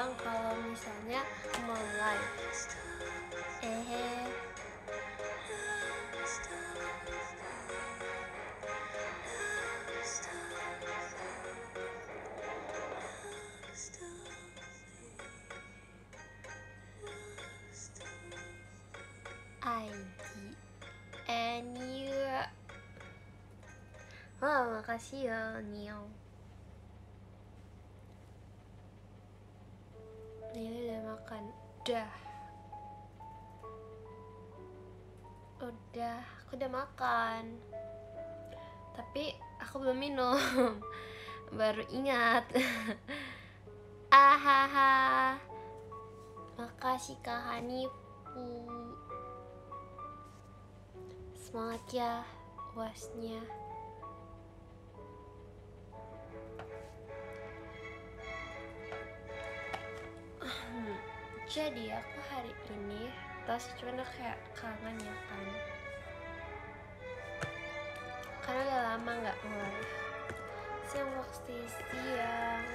bilang kalau misalnya aku mau live. ID and you. Oh, makasih ya Nio. Ini udah makan. Udah, aku udah makan. Tapi aku belum minum. Baru ingat. Ahaha. Makasih Kak Hanifu. Semangat ya UASnya. Jadi aku hari ini terus cuman kayak kangen ya kan, karena udah lama nggak nge-live. Siang waktu siang.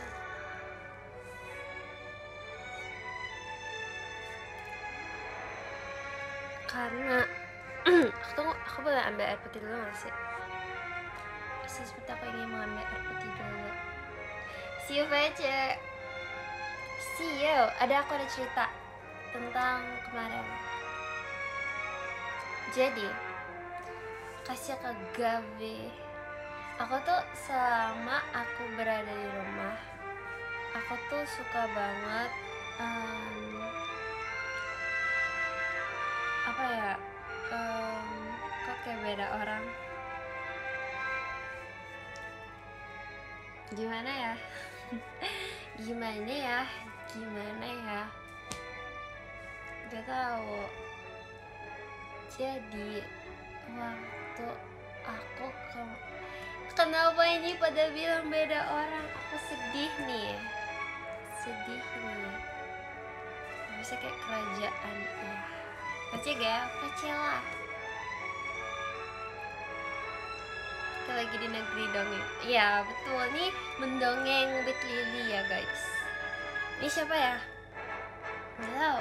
Karena aku boleh ambil air putih dulu gak sih? Seperti aku ingin mengambil air putih dulu. See you VC. See you. Aku ada cerita tentang kemarin. Jadi kasih ke Gabe. Aku tuh selama aku berada di rumah, aku tuh suka banget kok kayak beda orang. Gimana ya? Gak tahu. Jadi waktu aku kenapa ini pada bilang beda orang? Aku sedih nih. Bisa kayak kerajaan ya. Percaya gak? Percayalah. Kita lagi di negeri dongeng. Ya betul, nih mendongeng with Lily ya guys. Ini siapa ya? Nggak tahu.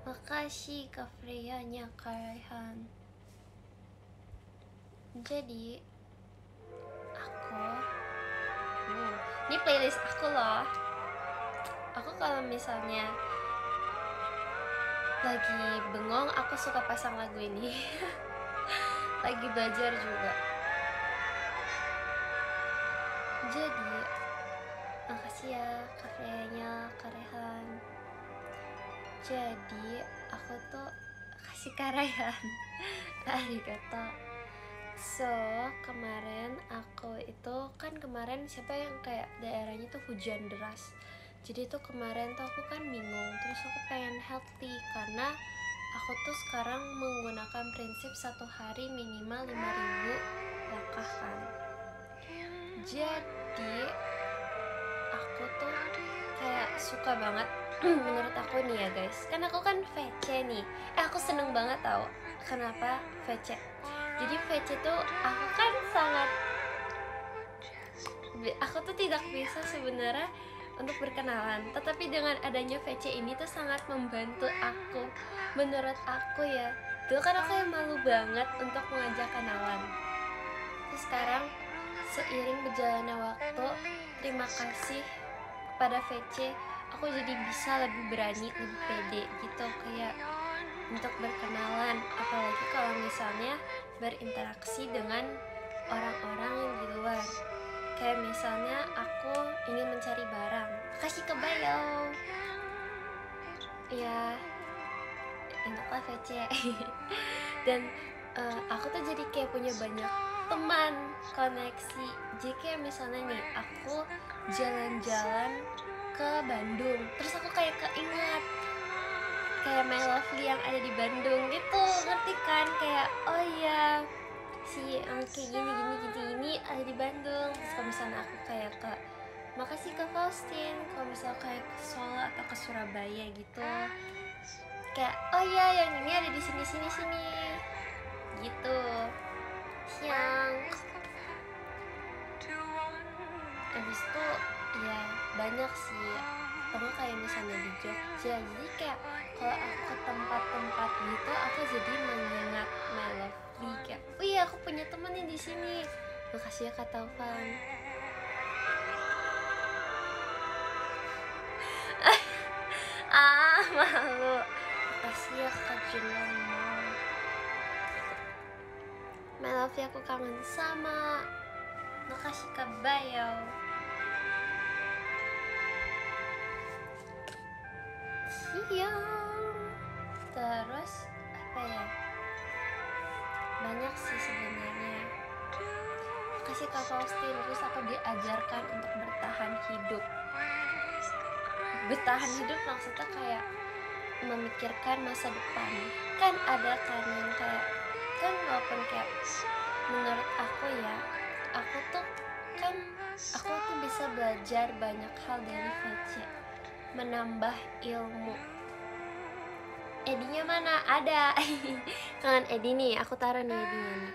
Makasih Kak Freya-nya Kak Raihan. Jadi aku ini playlist aku loh. Aku kalau misalnya lagi bengong, aku suka pasang lagu ini. Lagi belajar juga. Jadi makasih ya Kak Freya-nya Kak Rehan. Jadi aku tuh kasih Kak Rehan arigato. So kemarin aku itu kan siapa yang kayak daerahnya tuh hujan deras. Jadi tuh kemarin tuh aku kan bingung. Terus aku pengen healthy karena aku tuh sekarang menggunakan prinsip 1 hari minimal 5.000 langkah kan. Jadi aku tuh kayak suka banget menurut aku nih ya guys, kan aku kan VC nih. Aku seneng banget tau kenapa VC. Jadi VC tuh aku tuh tidak bisa sebenarnya untuk berkenalan, tetapi dengan adanya VC ini tuh sangat membantu aku. Menurut aku ya, dulu kan aku yang malu banget untuk mengajak kenalan. Terus sekarang seiring berjalannya waktu, terima kasih kepada VC, aku jadi bisa lebih berani, lebih pede gitu kayak untuk berkenalan, apalagi kalau misalnya berinteraksi dengan orang-orang yang di luar. Kayak misalnya aku ingin mencari barang, kasih ke bio. Ya, enaklah VC. Dan aku tuh jadi kayak punya banyak teman, koneksi. Jadi kayak misalnya nih, aku jalan-jalan ke Bandung, terus aku kayak keinget kayak My Lovely yang ada di Bandung gitu, ngerti kan? Kayak oh iya, si kayak gini ada di Bandung. Terus kalau misalnya aku kayak ke makasih ke Faustin, kalau misalnya kayak ke Solo atau ke Surabaya gitu, kayak oh iya yang ini ada di sini gitu. Siang abis itu ya banyak lokasi atau kayak misalnya di Jogja. Jadi kayak kalau aku ke tempat-tempat gitu aku jadi mengingat my lovely, kayak oh iya aku punya teman nih di sini. Makasih ya Kak Taufan. Malu. Makasih ya Kak Junomo. My lovely, aku kangen sama. Makasih Kak Bayo. Iya. Terus apa ya? Banyak sih sebenarnya. Makasih Kak Faustin. Terus aku diajarkan untuk bertahan hidup. Bertahan hidup maksudnya kayak memikirkan masa depan. Kan ada kan yang kayak, kan walaupun kayak menurut aku ya, aku tuh bisa belajar banyak hal dari VC, menambah ilmu. Edinya mana? Ada. Kangen Edi nih, aku taruh nih Edinya nih.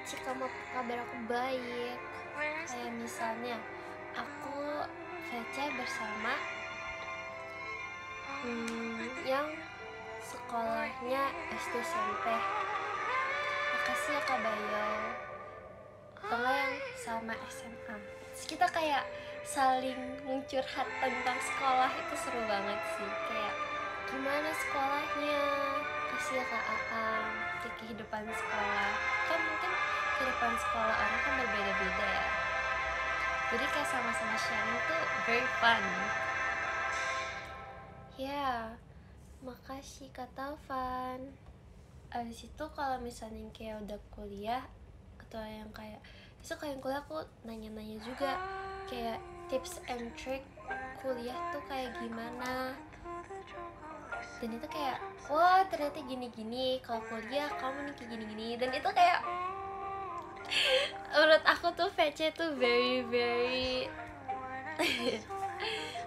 Jika mau kabar aku baik, kayak misalnya aku VC bersama yang sekolahnya SD SMP. Makasih ya Kak Bayo. Atau yang sama SMA. Terus kita kayak saling curhat tentang sekolah, itu seru banget sih. Kayak gimana sekolahnya, kasih ya Kak Aang, kayak kehidupan sekolah. Kan mungkin kehidupan sekolah orang kan berbeda-beda ya. Jadi kayak sama-sama sharing tuh very fun. Ya, makasih Kak Taufan. Abis itu kalau misalnya kayak udah kuliah atau yang kayak besok kayak kuliah, aku nanya-nanya juga kayak tips and trick kuliah tuh kayak gimana. Dan itu kayak wah ternyata gini-gini, kalau kuliah kamu nih kayak gini-gini. Dan itu kayak menurut aku tuh VC tuh very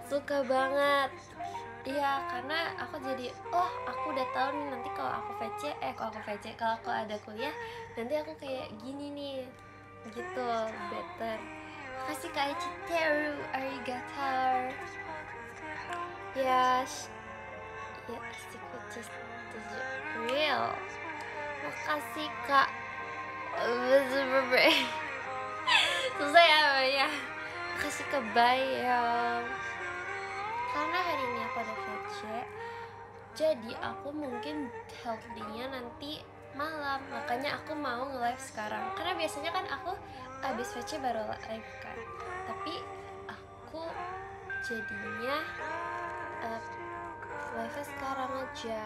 suka banget. Iya, karena aku jadi aku udah tahu nih nanti kalau aku ada kuliah nanti aku kayak gini nih gitu, better. Kasih Kak Ichiteru arigatou. Yes, ya which is real. Makasih Kak. Susah ya. Makasih Kak Bayo. Karena hari ini aku ada VC, jadi aku mungkin healthy-nya nanti malam. Makanya aku mau nge-live sekarang. Karena biasanya kan aku abis VC baru live kan. Tapi aku jadinya live sekarang aja.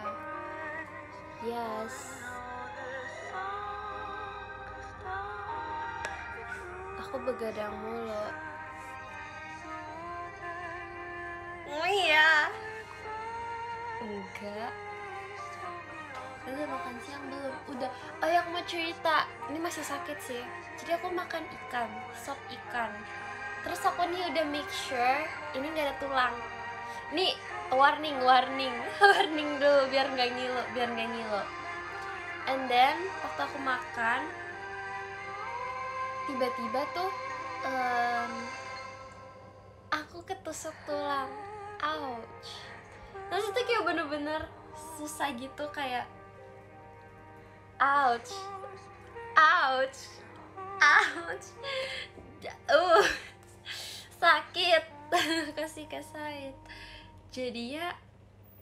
Yes. Aku begadang mulu. Oh iya. Enggak. Udah makan siang belum? Udah. Oh ya, aku mau cerita. Ini masih sakit sih. Jadi aku makan ikan, sop ikan. Terus aku nih udah make sure ini nggak ada tulang. Nih warning warning dulu biar nggak ngilo. And then waktu aku makan, tiba-tiba tuh aku ketusuk tulang. Ouch. Terus itu kayak bener-bener susah gitu, kayak ouch sakit. Kasih Said. Jadi ya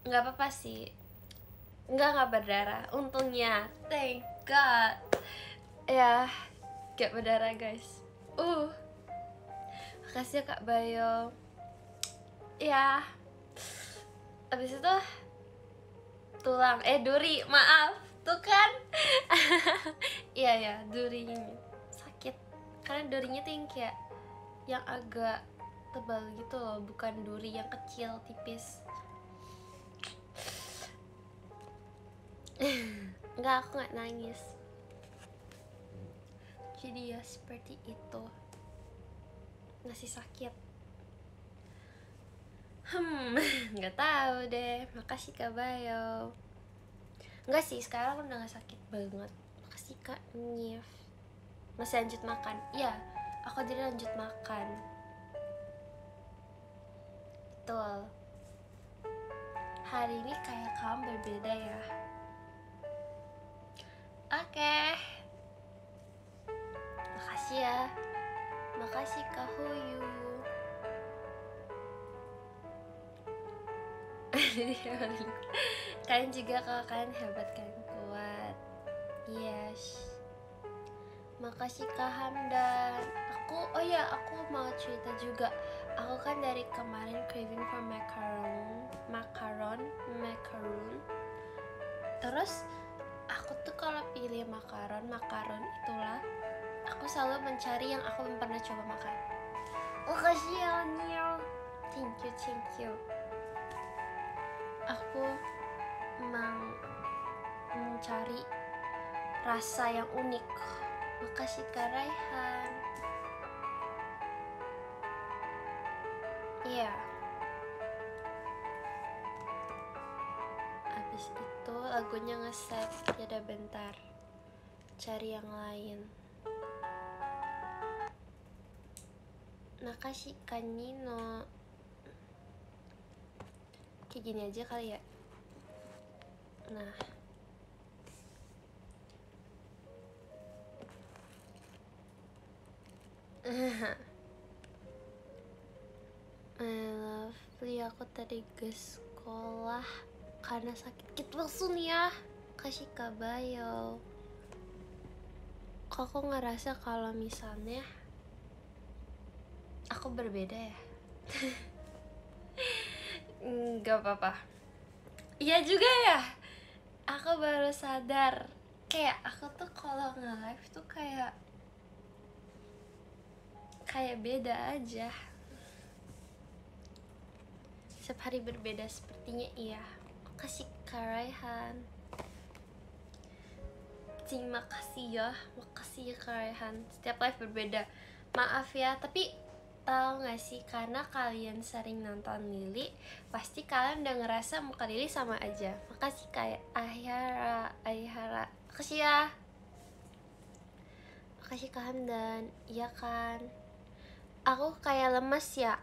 nggak apa-apa sih, nggak berdarah untungnya, thank God ya, nggak berdarah guys. Makasih ya Kak Bayo. Ya, abis itu tulang duri, maaf tuh kan. iya durinya sakit karena durinya tuh yang kayak yang agak tebal gitu loh, bukan duri yang kecil tipis. Enggak, aku nggak nangis. Jadi ya seperti itu, masih sakit. Nggak tahu deh. Makasih Kak Bayo. Enggak sih, sekarang udah nggak sakit banget. Makasih Kak Nyif. Masih lanjut makan. Iya, aku jadi lanjut makan. Betul, hari ini kayak kamu berbeda ya. Oke. Makasih ya. Makasih Kak Huyu. Kalian juga, kalau kalian hebat, kalian kuat. Yes. Makasih Kak Hamdan. Aku mau cerita juga. Aku kan dari kemarin craving for macaron. Terus aku tuh kalau pilih makaron itulah aku selalu mencari yang aku belum pernah coba makan. Makasih ya Neil. Thank you. Aku mencari rasa yang unik. Makasih Kak Raihan. Iya. Abis itu lagunya nge-save. Yaudah bentar, cari yang lain. Makasih Kak Nino. Kayak gini aja kali ya. Nah, my lovely, aku tadi ke sekolah karena sakit gitu langsung ya. Kasih kabayo. Kok aku ngerasa kalau misalnya aku berbeda ya. Gak apa-apa. Iya juga ya. Aku baru sadar, kayak aku tuh kalau nge-live tuh kayak beda aja. Setiap hari berbeda sepertinya, iya. Makasih Kak Raihan. Terima kasih ya Kak Raihan. Setiap live berbeda. Maaf ya, tapi tahu gak sih, karena kalian sering nonton Lili, pasti kalian udah ngerasa muka Lili sama aja. Makasih kayak Ayhara. Makasih ya. Makasih Kak Hamdan. Iya kan, aku kayak lemes ya.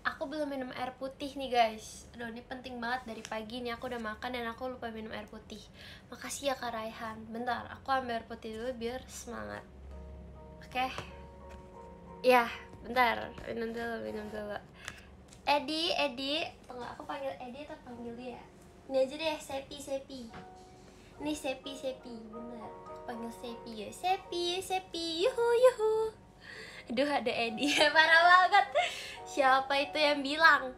Aku belum minum air putih nih guys. Aduh, ini penting banget, dari pagi nih aku udah makan dan aku lupa minum air putih. Makasih ya Kak Raihan. Bentar, aku ambil air putih dulu biar semangat. Oke. Ya, bentar, minum dulu. Edi, tunggu, aku panggil Edi atau panggil dia? Ini aja deh, Sepi. Ini Sepi, bener. Aku panggil Sepi ya. Sepi, yuhu. Aduh, ada Edi. Parah banget. Siapa itu yang bilang?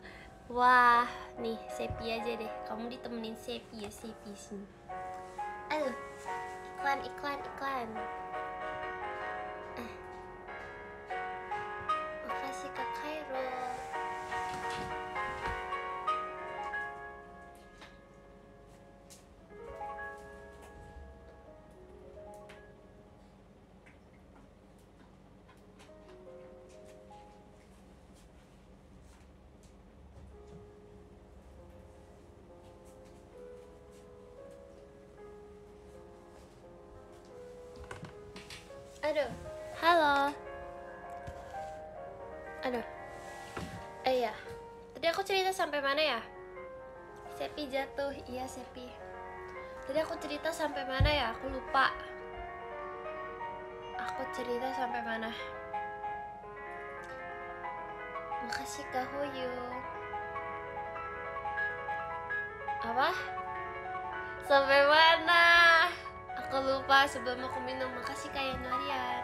Wah, nih Sepi aja deh. Kamu ditemenin Sepi ya, Sepi sini. Aduh, iklan. Makasih Kak Khairul. Aduh, halo. Aduh. Iya. Tadi aku cerita sampai mana ya? Sepi jatuh. Iya, Sepi. Tadi aku cerita sampai mana ya? Aku lupa. Aku cerita sampai mana? Makasih Kak Huyu. Apa? Sampai mana? Aku lupa sebelum aku minum. Makasih Kak Yanorian.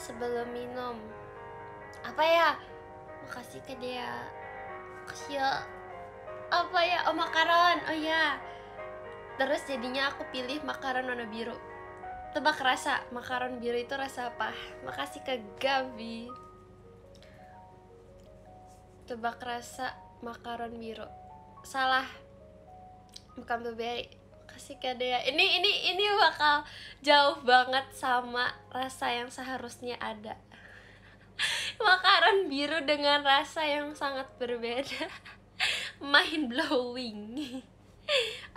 Sebelum minum apa ya? Makasih ke dia. Makasih ya. Apa ya? Oh, makaron. Oh ya. Terus jadinya aku pilih makaron warna biru. Tebak rasa makaron biru itu rasa apa? Makasih ke Gabi. Tebak rasa makaron biru. Salah. Bukan blueberry. Kasih ke dia. Ini bakal jauh banget sama rasa yang seharusnya ada. Makaron biru dengan rasa yang sangat berbeda. Mind blowing.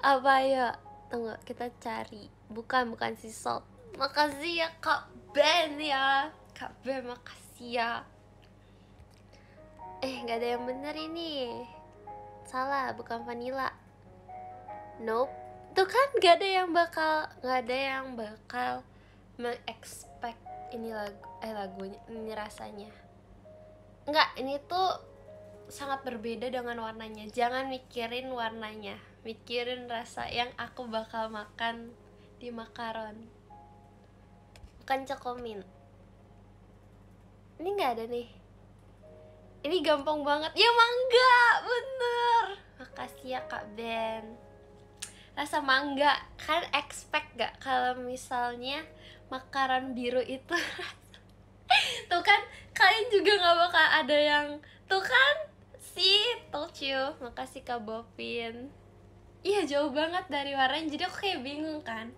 Apa ya? Tunggu, kita cari. Bukan sea salt. Makasih ya Kak Ben ya. Kak Ben makasih ya. Gak ada yang bener ini. Salah, bukan vanilla. Nope. Tuh kan gak ada yang bakal mengexpect ini lagunya, ini rasanya. Enggak, ini tuh sangat berbeda dengan warnanya. Jangan mikirin warnanya, mikirin rasa yang aku bakal makan di makaron. Bukan cokomin. Ini nggak ada nih. Ini gampang banget. Ya mangga, bener. Makasih ya Kak Ben. Rasa mangga. Kan expect gak kalau misalnya makaron biru itu tuh kan kalian juga nggak bakal ada yang tuh kan told you. Makasih Kak Bopin. Iya jauh banget dari warnanya, jadi aku kayak bingung kan.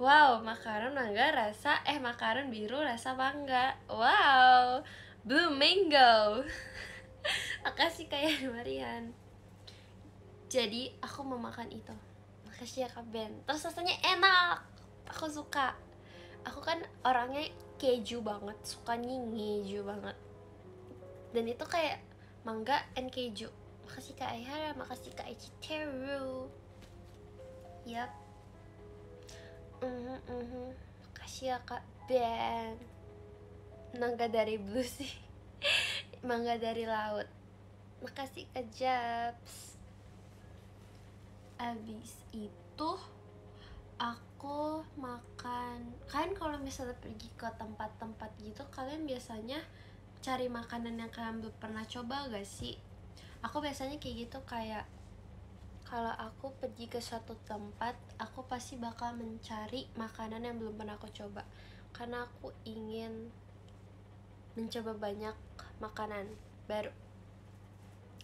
Wow, makaron mangga rasa makaron biru rasa mangga. Wow, blue mango. Makasih kayak Marian. Jadi aku mau makan itu. Makasih ya Kak Ben. Terus rasanya enak. Aku suka. Aku kan orangnya keju banget, suka ngeju banget. Dan itu kayak mangga and keju. Makasih Kak Aihara, makasih Kak Ichiteru. Yap. Makasih ya Kak Ben. Mangga dari blue sih. Mangga dari laut. Makasih Kak Jabs. Abis itu aku makan. Kalian kalau misalnya pergi ke tempat-tempat gitu, kalian biasanya cari makanan yang kalian belum pernah coba gak sih? Aku biasanya kayak gitu, kayak kalau aku pergi ke suatu tempat, aku pasti bakal mencari makanan yang belum pernah aku coba. Karena aku ingin mencoba banyak makanan baru.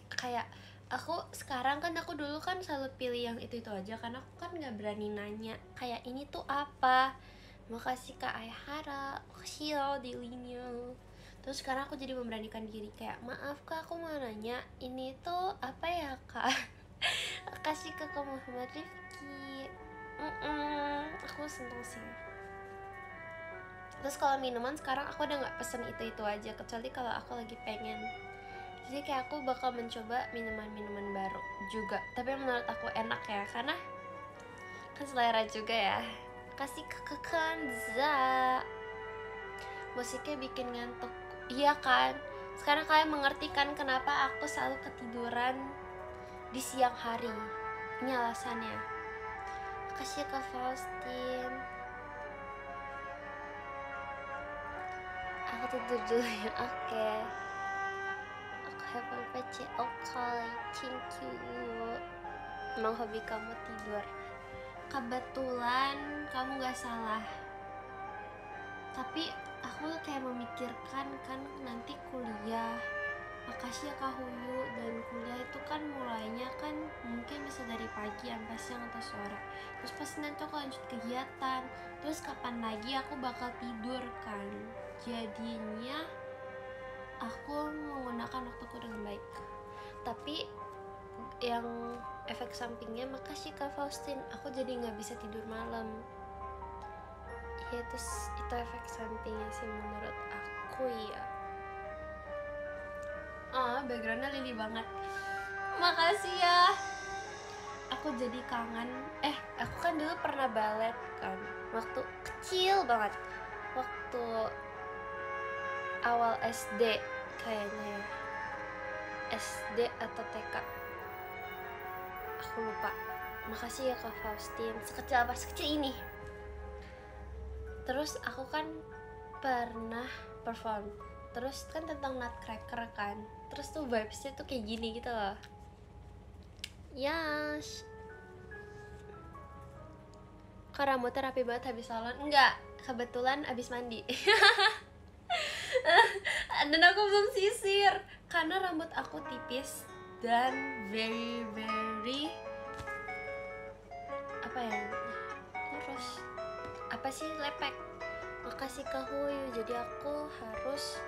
Kayak aku sekarang kan, aku dulu kan selalu pilih yang itu aja, karena aku kan gak berani nanya kayak ini tuh apa. Makasih Kak Aihara, makasih loh Dilinya. Terus sekarang aku jadi memberanikan diri, kayak maaf Kak, aku mau nanya ini tuh apa ya Kak. Makasih ke Kak Muhammad Rifki. Aku seneng sih. Terus kalau minuman sekarang aku udah gak pesen itu aja, kecuali kalau aku lagi pengen. Jadi kayak aku bakal mencoba minuman-minuman baru juga, tapi menurut aku enak ya, karena kan selera juga ya. Kasih ke Kanza. Musiknya bikin ngantuk. Iya kan? Sekarang kalian mengerti kan kenapa aku selalu ketiduran di siang hari. Ini alasannya. Makasih ya Kak Faustin. Aku tidur dulu ya. Oke. Aku have a PC. Oke, thank you. Emang hobi kamu tidur. Kebetulan kamu gak salah. Tapi aku kayak memikirkan kan nanti kuliah. Makasih ya Kak Huyu. Dan kuliah itu kan mulainya kan mungkin bisa dari pagi sampai siang atau sore. Terus pasti nanti aku lanjut kegiatan. Terus kapan lagi aku bakal tidur kan. Jadinya aku menggunakan waktuku dengan baik. Tapi yang efek sampingnya, makasih Kak Faustin, aku jadi gak bisa tidur malam. Ya terus itu efek sampingnya sih menurut aku ya. Backgroundnya Lili banget. Makasih ya. Aku jadi kangen. Aku kan dulu pernah balet kan, waktu kecil banget, waktu awal SD kayaknya, SD atau TK, aku lupa. Makasih ya Kak Faustin, sekecil apa sekecil ini. Terus aku kan pernah perform, terus kan tentang Nutcracker kan, terus tuh vibesnya tuh kayak gini gitu loh. Yes. Kok rambutnya rapi banget habis salon? Enggak, kebetulan habis mandi. Dan aku belum sisir karena rambut aku tipis dan very apa ya, lurus, apa sih, lepek. Makasih Kak Huyu, jadi aku harus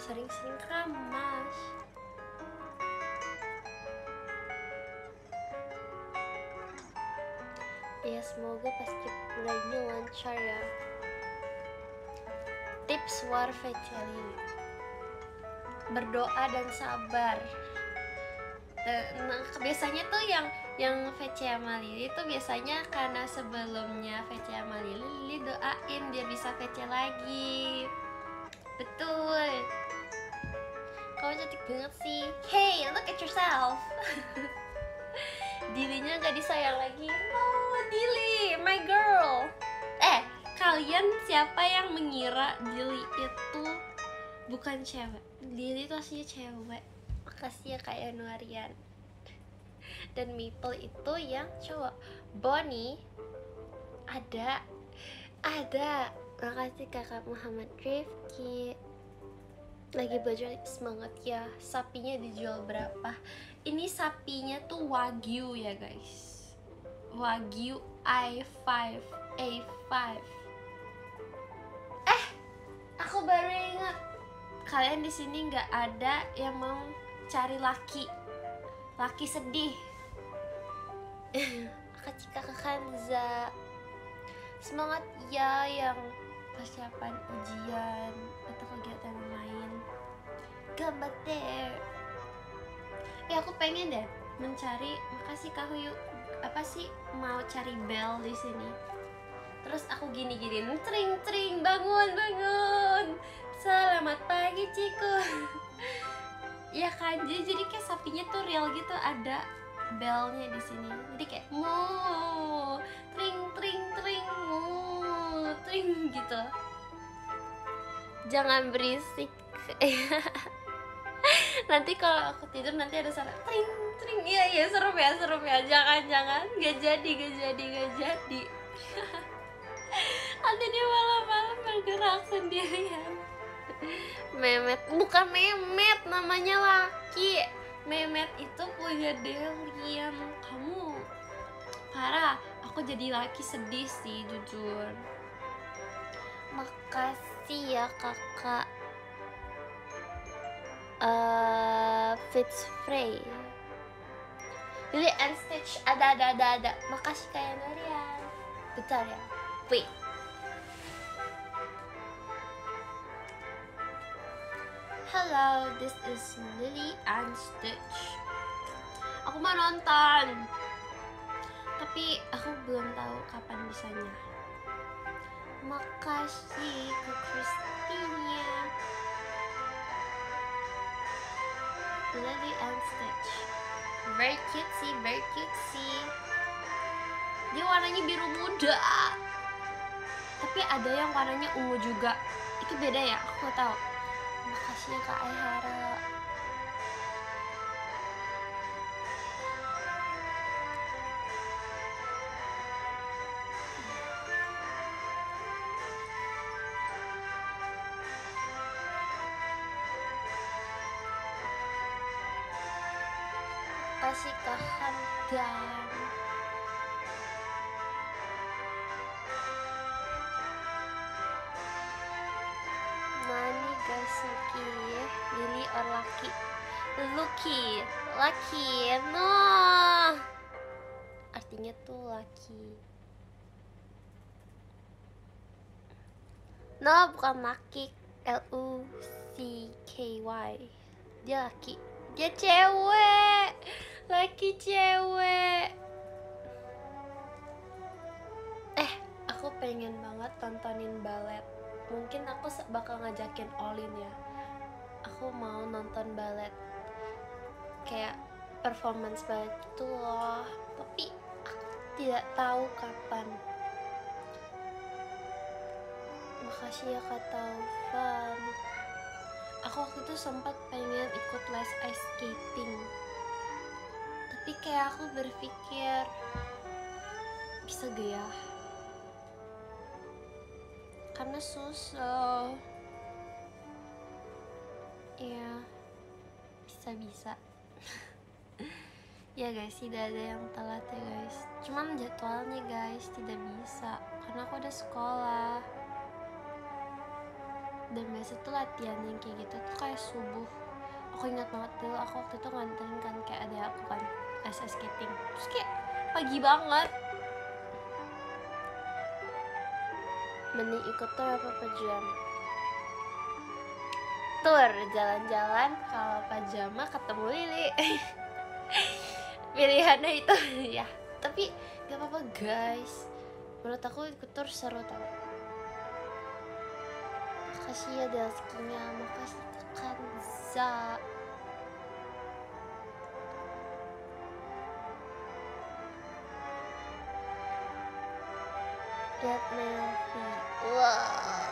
sering-sering keramas. Ya semoga pas mulainya lancar ya. suar VC Lili. Berdoa dan sabar. Nah, biasanya tuh yang VC sama Lili tuh biasanya karena sebelumnya VC sama Lili doain dia bisa VC lagi. Betul. Kamu cantik banget sih. Hey, look at yourself. Dilinya gak disayang lagi. Oh, Dili, my girl. Kalian siapa yang mengira Dili itu bukan cewek? Dili itu aslinya cewek. Makasih ya Kak Yanuarian. Dan Maple itu yang cowok. Bonnie ada. Makasih Kakak Muhammad Rifki. Lagi belajar semangat ya. Sapinya dijual berapa? Ini sapinya tuh Wagyu ya guys. Wagyu A5. Aku baru ingat. Kalian di sini nggak ada yang mau cari laki sedih. Kak Kanza. Semangat ya yang persiapan ujian atau kegiatan lain. Gambar deh. Ya aku pengen deh mencari. Makasih Kak Huyu. Apa sih mau cari bel di sini? Terus aku gini-giniin, tring bangun. Selamat pagi Ciku. Ya kan, jadi kayak sapinya tuh real gitu, ada belnya di sini. Jadi kayak mu, tring mu, tring gitu. Jangan berisik. Nanti kalau aku tidur nanti ada suara tring. Iya serem ya. Jangan. Gak jadi. Nanti dia malam-malam bergerak sendirian. Memet, bukan Memet, namanya laki. Memet itu punya Delian. Kamu parah. Aku jadi laki sedih sih jujur. Makasih ya kakak. Fitzfrey. Lily and Stitch ada. Makasih kayak Norian. Bentar ya. Wait. Hello, this is Lily and Stitch. Aku mau nonton, tapi aku belum tahu kapan bisanya. Makasih ke Christina. Lily and Stitch. Very cutesy. Dia warnanya biru muda. Tapi ada yang warnanya ungu juga. Itu beda ya? Aku gak tahu. Makasih ya Kak Aihara. Makasih Kak Hamdan. Nani Gasuki, Lily or Lucky, no. Artinya tuh laki. No, bukan laki. Lucky. Dia laki. Dia cewek. Laki cewek. Aku pengen banget tontonin balet. Mungkin aku bakal ngajakin Olin ya. Aku mau nonton balet, kayak performance balet itu loh. Tapi aku tidak tahu kapan. Makasih ya Kak Taufan. Aku waktu itu sempat pengen ikut les ice skating, tapi kayak aku berpikir bisa gak ya, karena susah. Ya bisa. Ya guys, tidak ada yang telat ya guys, cuman jadwalnya guys tidak bisa karena aku ada sekolah. Dan biasa tuh latihan yang kayak gitu tuh kayak subuh. Aku ingat banget dulu aku waktu itu nganterin kan, kayak ada aku kan les skating, terus kayak pagi banget. Mending ikut tuh berapa jam. tur jalan-jalan, kalau pajama ketemu Lili. Pilihannya itu ya. Tapi gak apa-apa guys, menurut aku ikut tur seru tau. Makasih ya Delskinya, makasih ke Kanza. Lihat Melvi, wah.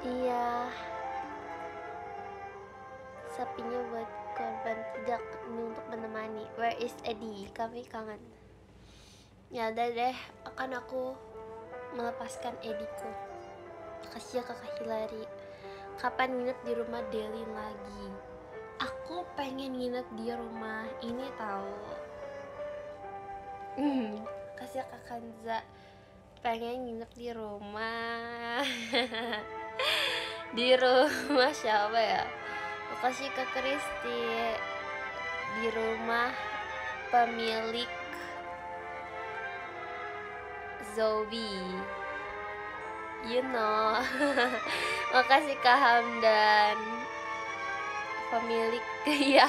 Iya, sapinya buat korban, tidak ini untuk menemani. Where is Eddie? Kami kangen. Ya udah deh, akan aku melepaskan Ediku. Makasih ya kakak Hilary. Kapan nginep di rumah Delin lagi? Aku pengen nginep di rumah ini tahu. Kasih ya kak Kanza. Pengen nginep di rumah. Di rumah siapa ya? Makasih ke Kristi. Di rumah pemilik Zoe, you know. Makasih Kak Hamdan, pemilik ya.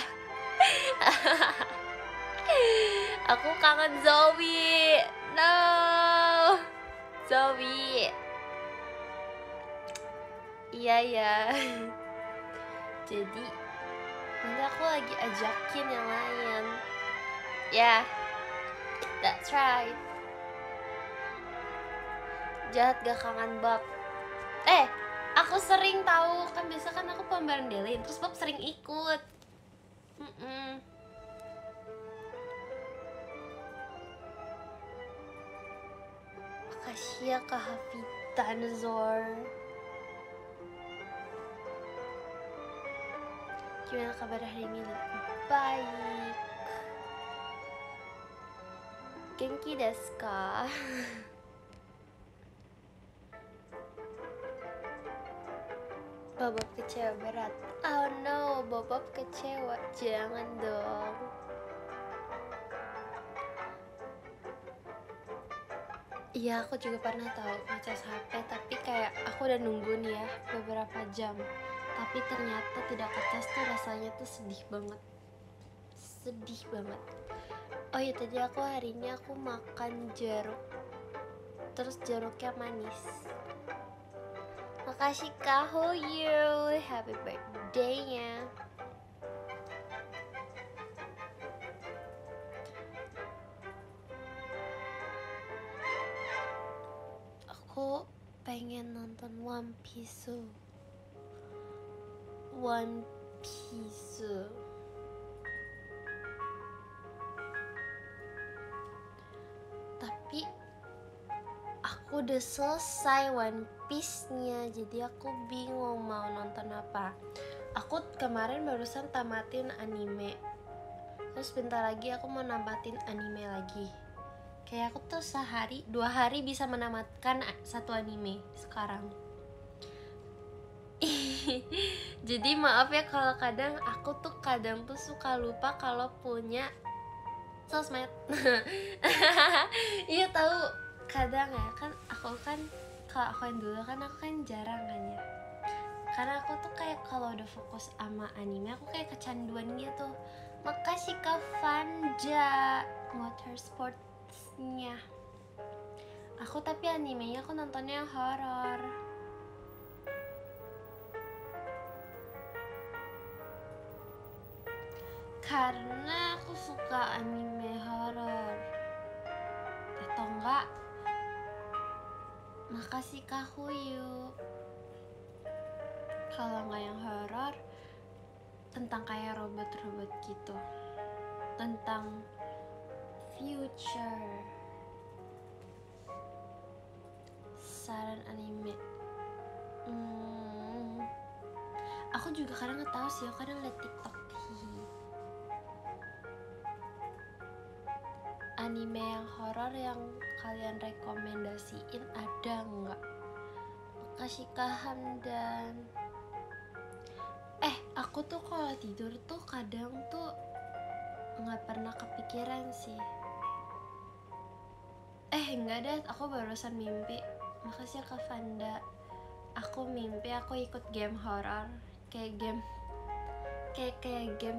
Aku kangen Zoe. No, Zoe. Iya ya. Jadi nanti aku lagi ajakin yang lain. Ya, that's right. Jahat gak kangen Bob. Aku sering tahu kan, biasa kan aku pembaran Delin, terus Bob sering ikut. Makasih ya Kak Hafitan Zor. Gimana kabar hari ini? Baik. Genki desu ka? Bob kecewa berat. Oh no, Bob kecewa. Jangan dong. Iya, aku juga pernah tahu ngecas HP, tapi kayak aku udah nunggu nih ya beberapa jam, tapi ternyata tidak kecas tuh rasanya tuh sedih banget. Oh iya, tadi aku hari ini aku makan jeruk, terus jeruknya manis. Makasih Kak Hoyu, happy birthday-nya. Aku pengen nonton One Piece. Tapi aku udah selesai One Piece-nya, jadi aku bingung mau nonton apa. Aku kemarin barusan tamatin anime, terus bentar lagi aku mau namatin anime lagi. Kayak aku tuh sehari 2 hari bisa menamatkan satu anime sekarang. Jadi maaf ya kalau kadang aku tuh suka lupa kalau punya sosmed. Iya tahu, kadang ya kan aku kan kalau aku yang dulu kan aku kan jarang kan ya, karena aku tuh kayak kalau udah fokus sama anime aku kayak kecanduan gitu. Makasih Kak Vanja motorsportsnya. Aku tapi animenya aku nontonnya yang horor. Karena aku suka anime horor. Atau enggak, makasih Kak Huyu. Kalau enggak yang horor, tentang kayak robot-robot gitu, tentang future. Saran anime. Aku juga kadang nggak tahu sih, aku kadang liat TikTok. Anime yang horor yang kalian rekomendasiin ada nggak? Makasih Kak Hamdan. Aku tuh kalau tidur tuh kadang tuh nggak pernah kepikiran sih. enggak deh, aku barusan mimpi. Makasih Kak Vanda. Aku mimpi aku ikut game horor, kayak game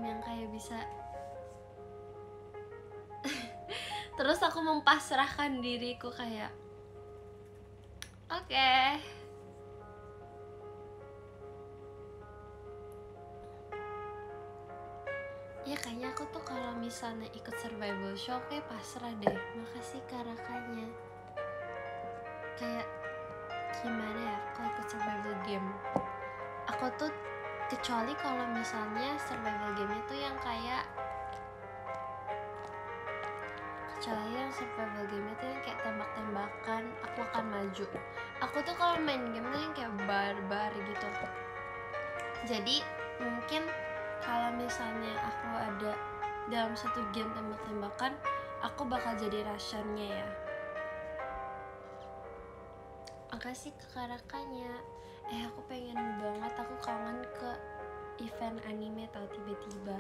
yang kayak bisa terus aku mempasrahkan diriku kayak oke. Ya kayaknya aku tuh kalau misalnya ikut survival show kayak pasrah deh. Makasih Karakannya. Kayak gimana ya kalau ikut survival game, aku tuh kecuali kalau misalnya survival game itu yang kayak tembak-tembakan, aku akan maju. Aku tuh kalau main game tuh yang kayak barbar gitu. Jadi mungkin kalau misalnya aku ada dalam satu game tembak-tembakan, aku bakal jadi Russian-nya ya. Makasih Kekarakannya. Aku pengen banget, aku kangen ke event anime tau tiba-tiba.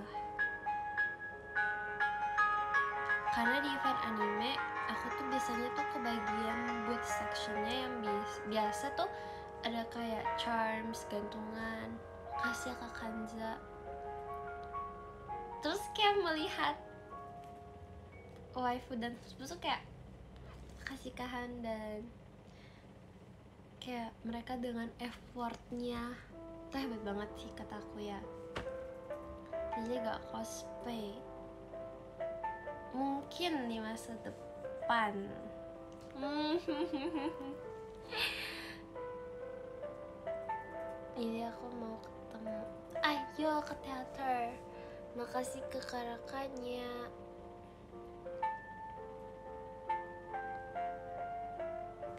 Karena di event anime aku tuh biasanya tuh kebagian booth sectionnya yang biasa tuh ada kayak charms, gantungan. Makasih ya Kak Kanza. Terus kayak melihat waifu dan terus kayak kasihkan dan kayak mereka dengan effortnya tuh hebat banget sih kataku ya. Jadi gak cosplay mungkin di masa depan. Ini aku mau ketemu, ayo ke teater. Makasih Kekarakannya.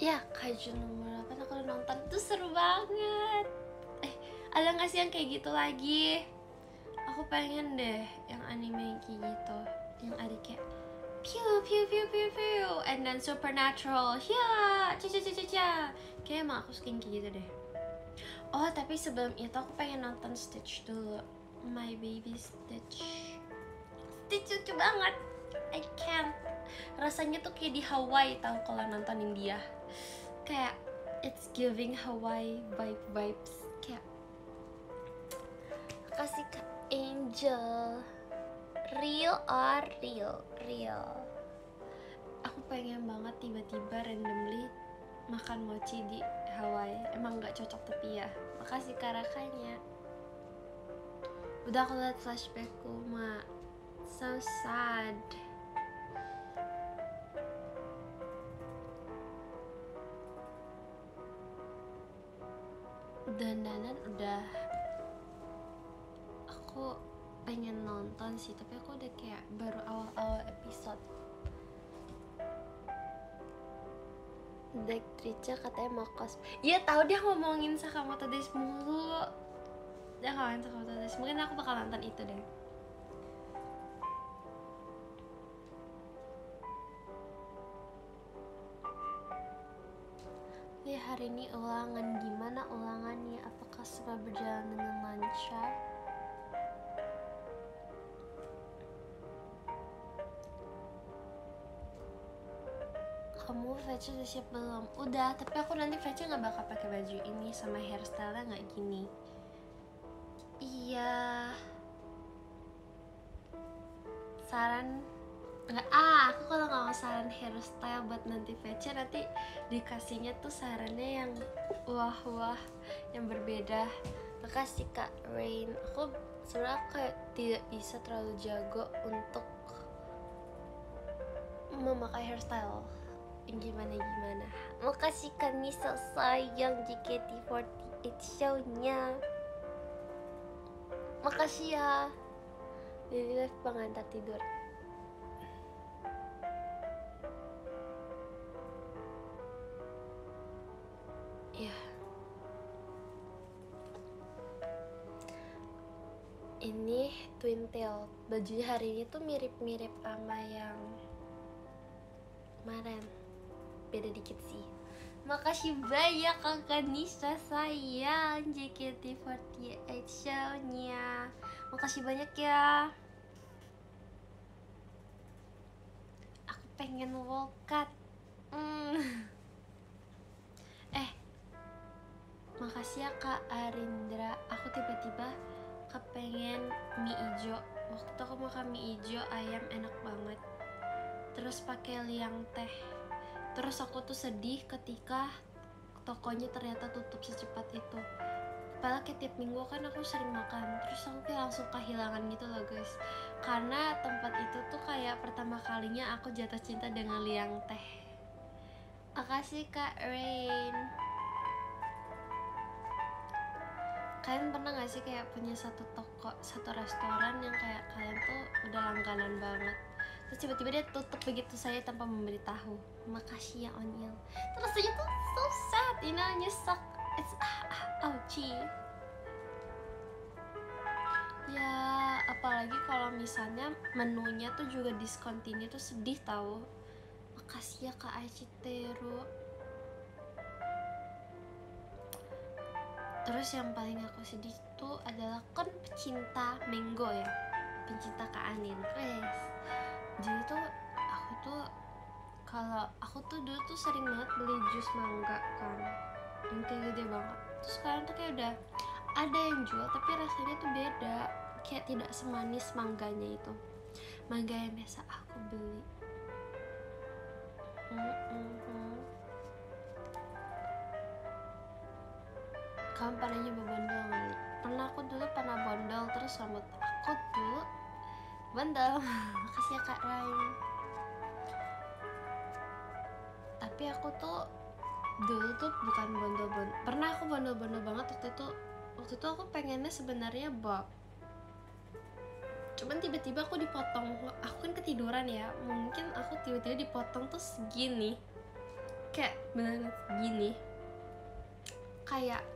Ya, Kaiju nomor 8 aku udah nonton, itu seru banget. Ada gak sih yang kayak gitu lagi? Aku pengen deh yang anime kayak gitu, yang ada kayak pew pew pew pew pew and then supernatural, ya ca. Kayak emang aku suka yang kayak gitu deh. Oh tapi sebelum itu aku pengen nonton Stitch dulu, My Baby Stitch. Stitch lucu banget, I can't. Rasanya tuh kayak di Hawaii tau kalau nontonin dia. Kayak it's giving Hawaii vibes. Kayak kasih Kak Angel. Real or real. Aku pengen banget tiba-tiba randomly makan mochi di Hawaii. Emang gak cocok tapi ya. Makasih Karakannya. Udah aku liat flashbackku mak. So sad. Dandanan udah. Aku pengen nonton sih, tapi aku udah kayak baru awal-awal episode. Dek Trica katanya mau cosplay. Iya tahu dia ngomongin Sakamoto Days mulu. Dia ngomongin Sakamoto Days. Mungkin aku bakal nonton itu deh. Lihat hari ini ulangan, gimana ulangannya? Apakah semua berjalan dengan lancar? Kamu VC udah siap belum? Udah, tapi aku nanti VC nggak bakal pakai baju ini sama hairstyle-nya nggak gini. Iya. Saran nggak? Aku kalau nggak mau saran hairstyle buat nanti VC, nanti dikasihnya tuh sarannya yang wah yang berbeda. Makasih Kak Rain. Aku sebenarnya kayak tidak bisa terlalu jago untuk memakai hairstyle yang gimana. Makasih Kak Nisa sayang JKT48 show-nya. Makasih ya. Daily life pengantar tidur. Ya. Ini twin tail. Bajunya hari ini tuh mirip-mirip sama yang kemarin. Beda dikit sih. Makasih banyak Kakak Nisa sayang JKT48 show-nya. Makasih banyak ya. Aku pengen walk cut. Hmm. Makasih ya Kak Arindra. Aku tiba-tiba kepengen mie ijo. Waktu aku makan mie ijo ayam enak banget. Terus pakai liang teh. Terus aku tuh sedih ketika tokonya ternyata tutup secepat itu. Padahal kayak tiap minggu kan aku sering makan. Terus aku kayak langsung kehilangan gitu loh guys. Karena tempat itu tuh kayak pertama kalinya aku jatuh cinta dengan liang teh. Makasih Kak Rain. Kalian pernah gak sih kayak punya satu toko, satu restoran yang kayak kalian tuh udah langganan banget, terus tiba-tiba dia tutup begitu saja tanpa memberitahu? Makasih ya Oniel. Terus aja tuh so sad, you know, nyesek. It's ouchie. Ya apalagi kalau misalnya menunya tuh juga discontinue tuh sedih tau. Makasih ya Kak Aichiteru. Terus yang paling aku sedih itu adalah kan pecinta mango ya, pencinta Kak Anin, guys. Jadi tuh aku tuh kalau aku tuh dulu tuh sering banget beli jus mangga kan, yang kayak gede banget. Terus sekarang tuh kayak udah ada yang jual tapi rasanya tuh beda, kayak tidak semanis mangganya itu, mangga yang biasa aku beli. Kamu pernah nyoba bondol kali? Pernah, aku dulu pernah bondol, terus rambut aku dulu bondol. Makasih ya Kak Rain. Tapi aku tuh dulu tuh bukan bondol-bondol. Pernah aku bondol-bondol banget waktu itu aku pengennya sebenarnya bob. Cuman tiba-tiba aku dipotong. Aku kan ketiduran ya. Mungkin aku tiba-tiba dipotong tuh segini. Kayak bener segini. Kayak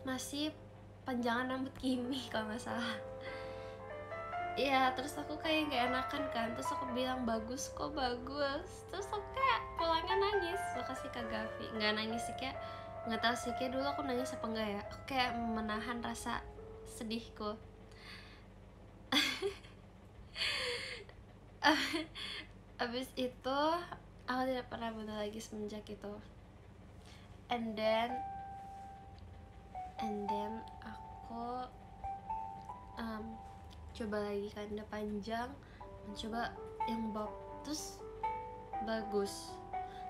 masih panjangan rambut Kimi kalau nggak salah. Iya, terus aku kayak nggak enakan kan, terus aku bilang bagus kok, bagus. Terus aku kayak pulangnya nangis. Makasih Kak Gavi. Nggak nangis sih, kayak nggak tahu sih, kayak dulu aku nangis apa enggak ya. Aku kayak menahan rasa sedihku. Abis itu aku tidak pernah bunuh lagi semenjak itu. And then aku coba lagi kanda panjang, mencoba yang bob, terus bagus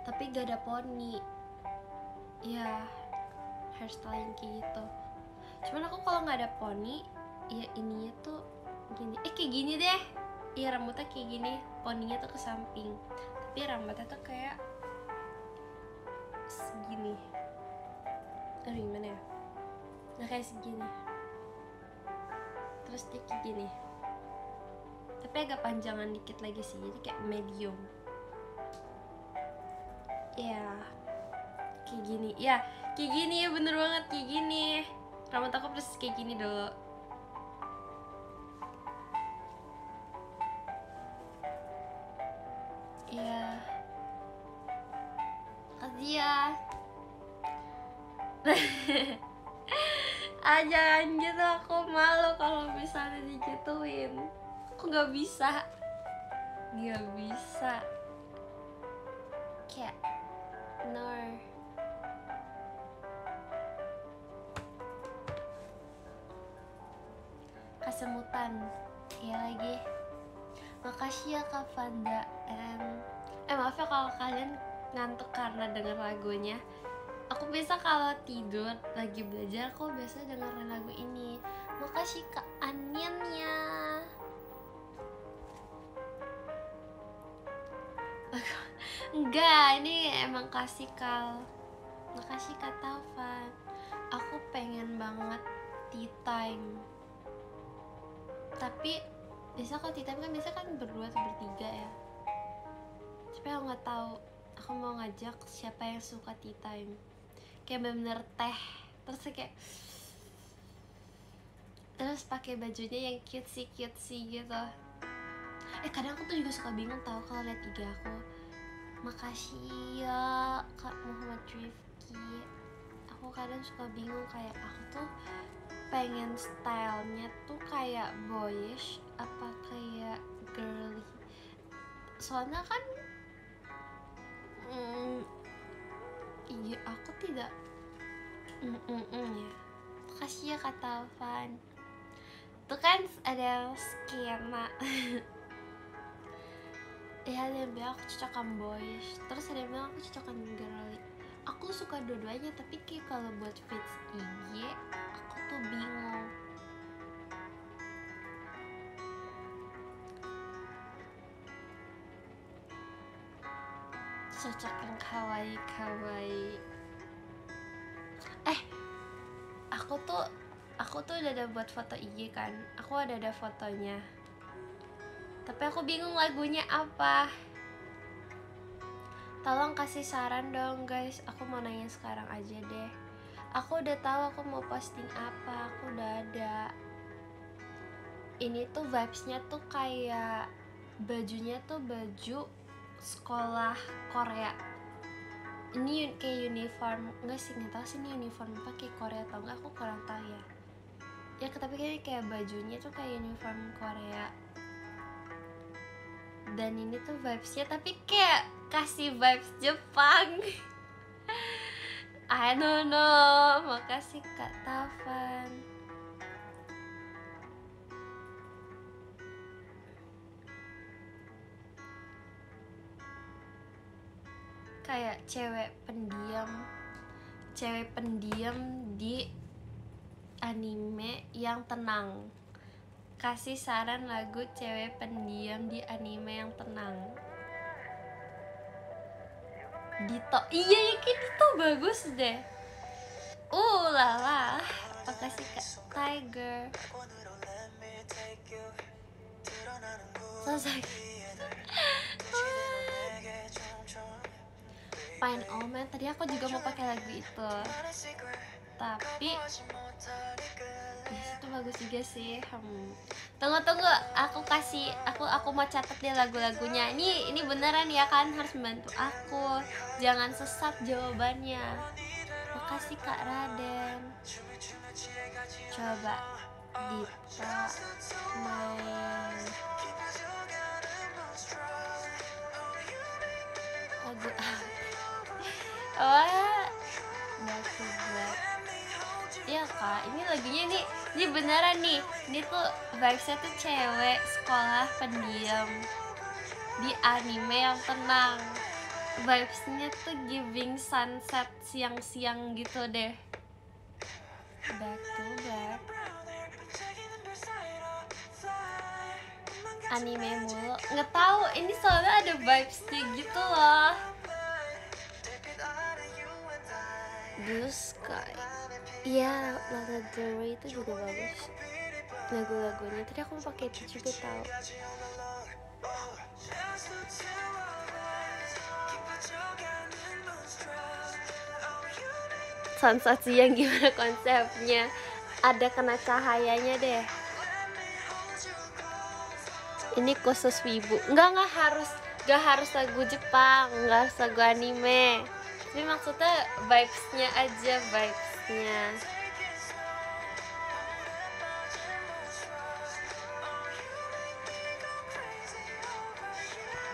tapi gak ada poni ya, hairstyling kayak gitu. Cuman aku kalau nggak ada poni ya ininya tuh gini, kayak gini deh. Iya, rambutnya kayak gini, poninya tuh ke samping, tapi rambutnya tuh kayak segini. Aduh gimana ya, nah kayak segini, terus dia kayak gini, tapi agak panjangan dikit lagi sih, jadi kayak medium. Ya kayak gini ya, kayak gini ya, bener banget kayak gini. Rambut aku persis kayak gini dulu. Ya kasih ya. Jangan gitu, aku malu kalau misalnya digituin. Aku nggak bisa kayak nor. Kesemutan ya lagi. Makasih ya Kak Fanda. Maaf ya kalau kalian ngantuk karena denger lagunya. Aku biasa kalau tidur lagi belajar, aku biasa dengerin lagu ini. Makasih Kak Anian ya. Enggak, ini emang kasih Kal. Makasih Kak Taufan. Aku pengen banget tea time. Tapi biasa kalau tea time kan biasa kan berdua atau bertiga ya. Tapi aku nggak tahu. Aku mau ngajak siapa yang suka tea time. Kayak bener-bener teh. Terus pakai bajunya yang cutesy gitu. Kadang aku tuh juga suka bingung tahu kalau lihat IG aku. Makasih ya Kak Muhammad Rifki. Aku kadang suka bingung, kayak aku tuh pengen stylenya tuh kayak boyish apa kayak girly. Soalnya kan Hmm, iya aku tidak. Ya. Makasih ya Kak Taufan. Tuh kan ada skema. Ya ada yang bilang aku cocokan boys, terus ada yang bilang aku cocokan girly. Aku suka dua-duanya, tapi kayak kalau buat fits IG aku tuh bingung. Cocok yang kawaii kawaii. Aku tuh udah ada buat foto IG kan. Aku ada fotonya. Tapi aku bingung lagunya apa. Tolong kasih saran dong guys. Aku mau nanya sekarang aja deh. Aku udah tahu aku mau posting apa. Aku udah ada. Ini tuh vibes-nya tuh kayak bajunya tuh baju sekolah Korea. Ini kayak uniform, enggak sih, nggak tahu sih ini uniform apa kayak Korea atau enggak, aku kurang tahu ya. Ya tapi kayak bajunya tuh kayak uniform Korea. Dan ini tuh vibes-nya tapi kayak kasih vibes Jepang. I don't know. Makasih Kak Taufan. Kayak cewek pendiam di anime yang tenang. Kasih saran lagu cewek pendiam di anime yang tenang. Dito, iya ya kayak Dito bagus deh. Lala, makasih Kak Tiger. Selesai. Fine Omen, tadi aku juga mau pakai lagu itu, tapi itu bagus juga sih. Tunggu, aku mau catat deh lagu-lagunya. Ini beneran ya kan, harus membantu aku, jangan sesat jawabannya. Makasih Kak Raden. Coba Dita main lagu Back to Black. Iya Kak, ini lagunya ini beneran nih. Ini tuh vibesnya tuh cewek sekolah pendiam di anime yang tenang. Vibesnya tuh giving sunset siang-siang gitu deh. Back to Black. Anime mulu, nggak tahu. Ini soalnya ada vibesnya gitu loh. Blue Sky. Iya, Lana Del Rey itu juga bagus. Lagu-lagunya tadi aku mau pakai itu juga tahu. Sunset siang gimana konsepnya? Ada kena cahayanya deh. Ini khusus wibu. Nggak harus lagu Jepang, nggak harus lagu anime. Tapi maksudnya vibes-nya aja, vibes-nya.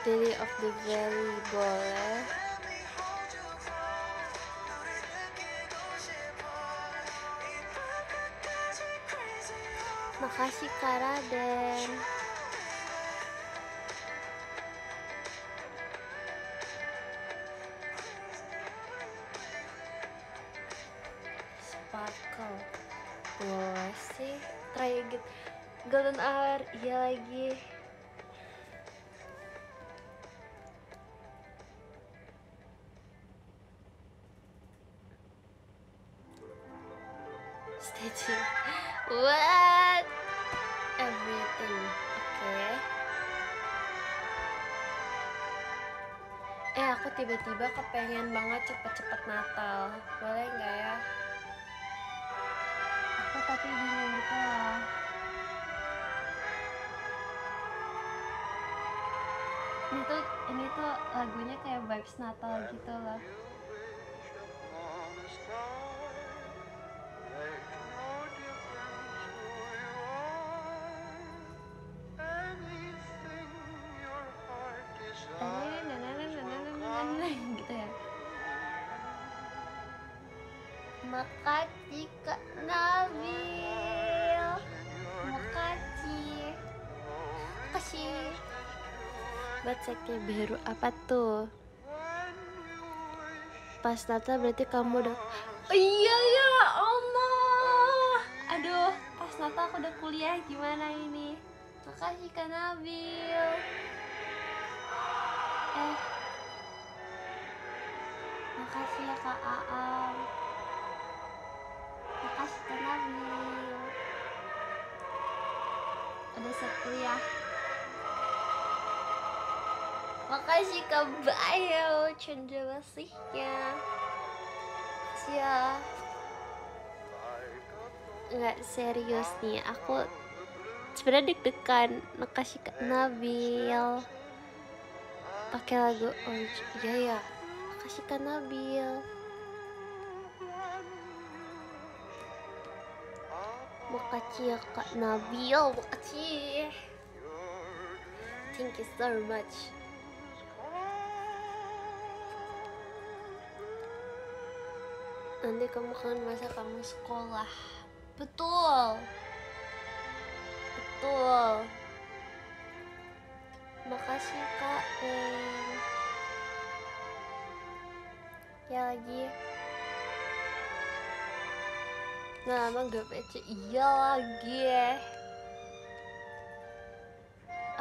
Lily of the Valley boleh. Makasih Kak Raden. Sparkle boleh sih. Try gitu. Golden Hour, iya lagi. Stay tuned. What? Everything. Oke. Aku tiba-tiba kepengen banget cepet-cepet Natal. Boleh nggak ya? Aku tapi bingung gitu loh. Ini tuh lagunya kayak vibes Natal gitu loh. Gitu Makasih Kak Nabil. Makasih. Makasih. Baceknya baru apa tuh? Pas Natal berarti kamu udah. Oh, iya ya Allah. Aduh, pas Natal aku udah kuliah, gimana ini? Makasih Kak Nabil. Makasih ya Kak Aam. Makasih Kak Nabil. Udah siap kuliah. Makasih Kak Bayo cenderawasihnya. Makasih ya. Nggak serius nih, aku sebenarnya deg-degan. Makasih Kak Nabil. Pakai lagu iya ya. Makasih Kak Nabil. Makasih ya Kak Nabil. Makasih. Thank you so much. Nanti kamu kangen masa kamu sekolah. Betul. Betul. Makasih Kak Ren. Ya lagi. Nah, lama gak PC. Iya lagi ya.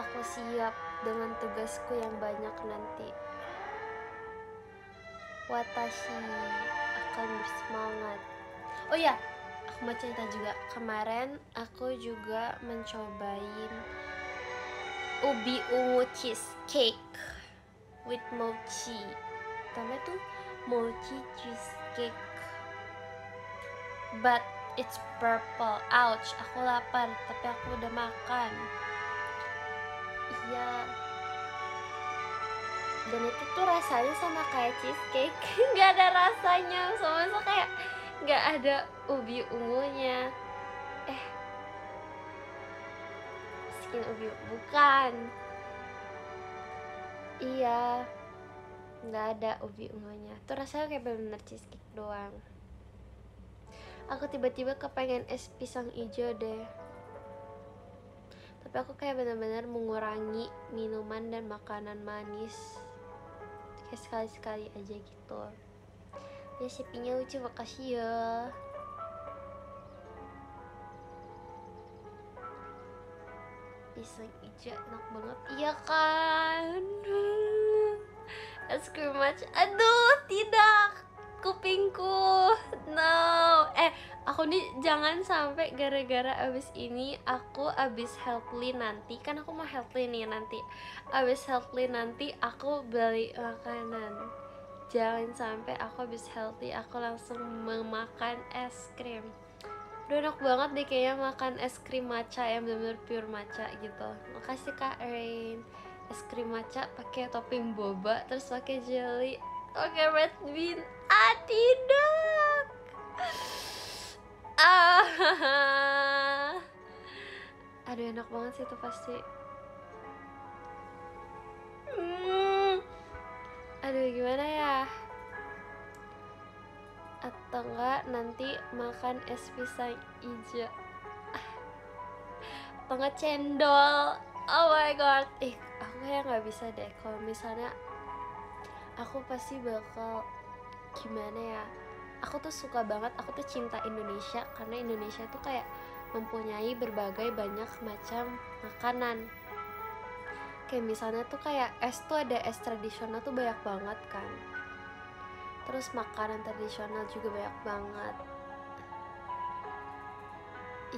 Aku siap dengan tugasku yang banyak nanti. Watashi akan bersemangat. Oh ya, aku mau cerita juga. Kemarin aku juga mencobain ubi ungu cheesecake with mochi. Namanya tuh mochi cheesecake, but it's purple. Ouch, aku lapar tapi aku udah makan. Iya. Dan itu tuh rasanya sama kayak cheesecake. Nggak ada rasanya, sama kayak nggak ada ubi ungunya. Skin ubi bukan. Iya, nggak ada ubi ungunya. Tuh rasanya kayak bener-bener cheesecake doang. Aku tiba-tiba kepengen es pisang hijau deh. Tapi aku kayak bener-bener mengurangi minuman dan makanan manis. Kayak sekali-sekali aja gitu. Ya shippingnya lucu, makasih ya. Pisang hijau enak banget. Iya kan? Es krim matcha. Aduh, tidak. Kupingku. No. Aku nih jangan sampai gara-gara abis ini aku abis healthly nanti. Kan aku mau healthly nih nanti. Abis healthly nanti aku beli makanan. Jangan sampai aku abis healthy aku langsung memakan es krim. Udah enak banget deh kayaknya makan es krim matcha yang bener-bener pure matcha gitu. Makasih Kak Rain. Es krim matcha pakai topping boba, terus pakai jelly, pakai red bean. Tidak. Aduh enak banget sih itu pasti. Aduh gimana ya? Atau enggak nanti makan es pisang hijau, atau enggak cendol. Oh my god, aku kayak nggak bisa deh kalau misalnya aku pasti bakal gimana ya. Aku tuh suka banget, aku tuh cinta Indonesia karena Indonesia tuh kayak mempunyai berbagai banyak macam makanan. Kayak misalnya tuh kayak es tuh ada es tradisional tuh banyak banget kan. Terus makanan tradisional juga banyak banget.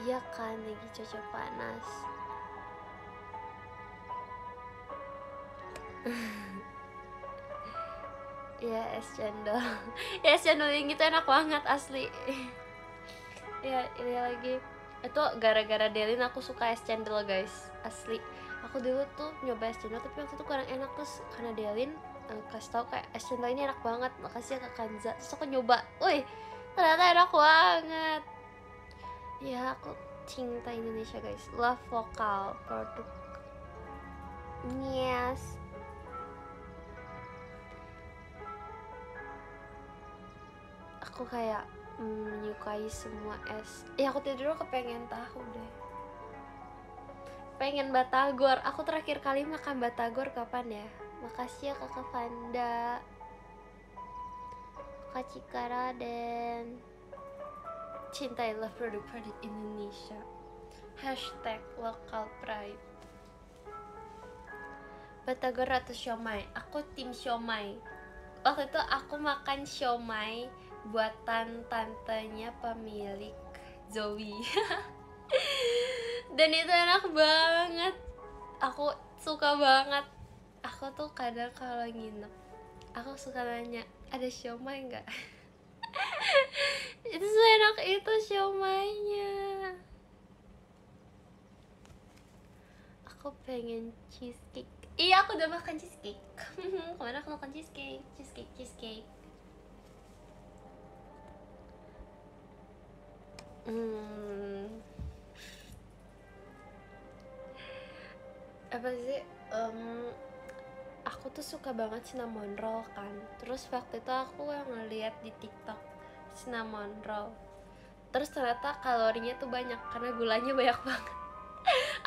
Iya kan, lagi cuaca panas. Ya es cendol. Ya es cendol yang gitu enak banget asli. Ya ini lagi. Itu gara-gara Delin aku suka es cendol guys, asli. Aku dulu tuh nyoba es cendol tapi waktu itu kurang enak, terus karena Delin kasih tau kayak es cendol ini enak banget, makasih ya Kak Kanza. Terus aku nyoba, wih ternyata enak banget. Ya aku cinta Indonesia guys, love lokal produk. Yes. Aku kayak menyukai semua es. Aku tidur kepengen tahu deh, pengen batagor. Aku terakhir kali makan batagor kapan ya? Makasih ya kakak Vanda, kak Cikara, dan cintailah produk-produk Indonesia. Hashtag local pride. Batagor atau siomay? Aku tim siomay. Waktu itu aku makan siomay buatan tantenya pemilik Zoe. Dan itu enak banget. Aku suka banget. Aku tuh kadang kalau nginep, aku suka nanya, ada siomay nggak? Itu seenak itu siomaynya. Aku pengen cheesecake. Iya, aku udah makan cheesecake. Kemana aku makan cheesecake? Cheesecake. Apa sih? Aku tuh suka banget cinnamon roll kan. Terus waktu itu aku ngeliat di TikTok cinnamon roll. Terus ternyata kalorinya tuh banyak karena gulanya banyak banget.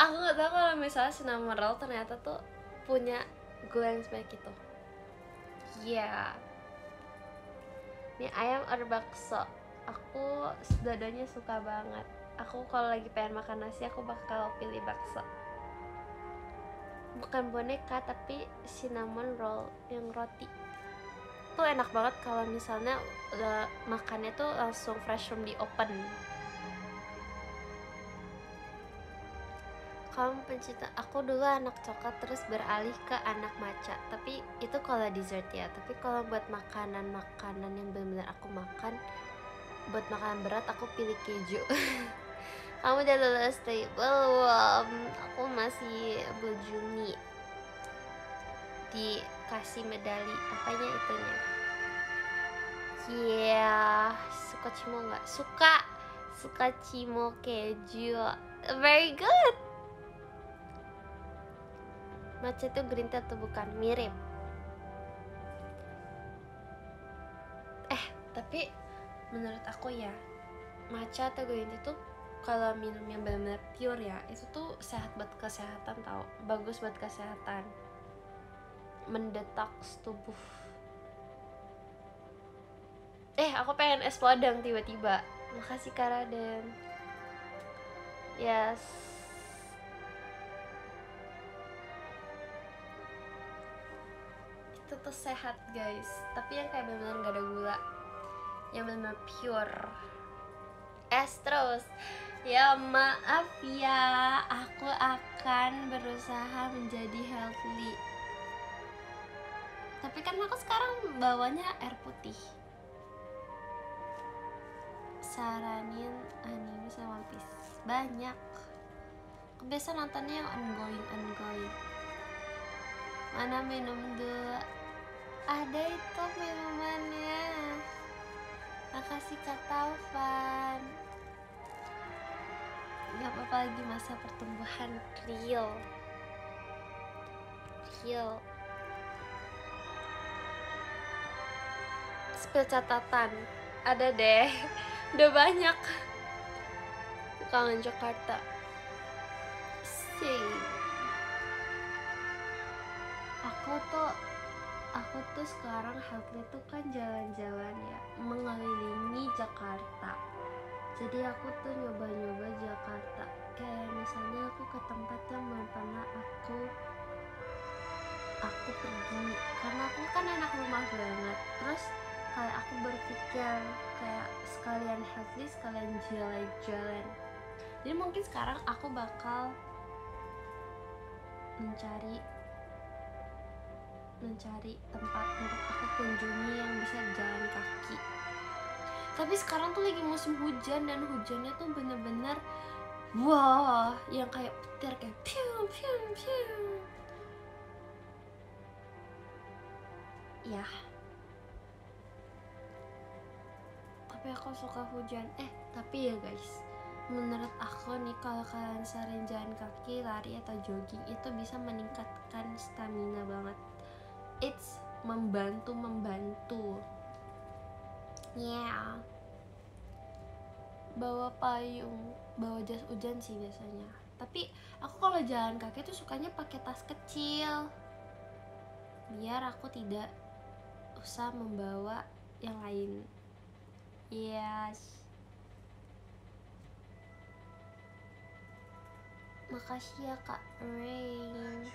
Aku nggak tahu kalau misalnya cinnamon roll ternyata tuh punya gula yang sebanyak itu. Ya. Ini ayam or bakso. Aku dua-duanya suka banget. Aku kalau lagi pengen makan nasi aku bakal pilih bakso. Bukan boneka tapi cinnamon roll yang roti. Tuh enak banget kalau misalnya makannya tuh langsung fresh from the open. Kamu pencinta, aku dulu anak coklat terus beralih ke anak matcha. Tapi itu kalau dessert ya. Tapi kalau buat makanan-makanan yang benar-benar aku makan, buat makanan berat aku pilih keju. Kamu udah lulus dari belum? Aku masih Juni. Dikasih medali apanya itunya? Yeah, suka cimo nggak? Suka cimo keju. Very good. Matcha itu green tea atau bukan? Mirip. Tapi menurut aku ya, matcha atau green tea tuh kalau minum yang benar-benar pure ya, itu tuh sehat buat kesehatan tau. Bagus buat kesehatan. Mendetoks tubuh. Aku pengen es podang tiba-tiba. Makasih Kak Raden. Yes. Itu tuh sehat guys. Tapi yang kayak bener-bener gak ada gula, yang bener-bener pure. Es terus. Ya maaf ya, aku akan berusaha menjadi healthy. Tapi kan aku sekarang bawanya air putih. Saranin anime sama One Piece. Banyak. Aku biasa nontonnya yang ongoing. Mana minum dulu? Ada itu minumannya. Makasih Kak Taufan. Gak apa-apa, lagi masa pertumbuhan real. Spill catatan. Ada deh. Udah banyak. Kangen Jakarta. Aku tuh sekarang healthy tuh kan jalan-jalan ya, mengelilingi Jakarta. Jadi aku tuh nyoba-nyoba Jakarta. Kayak misalnya aku ke tempat yang belum pernah aku pergi, karena aku kan anak rumah banget. Terus kayak aku berpikir kayak sekalian healthy, sekalian jalan-jalan. Jadi mungkin sekarang aku bakal mencari tempat untuk aku kunjungi yang bisa jalan kaki. Tapi sekarang tuh lagi musim hujan, dan hujannya tuh bener-bener wah, yang kayak petir, kayak piu. Ya. Tapi aku suka hujan. Tapi ya guys, menurut aku nih, kalau kalian sering jalan kaki, lari atau jogging, itu bisa meningkatkan stamina banget. It's membantu. Yeah. bawa payung, bawa jas hujan sih biasanya. Tapi aku kalau jalan kaki tuh sukanya pakai tas kecil, biar aku tidak usah membawa yang lain. Yes. Makasih ya Kak Rain.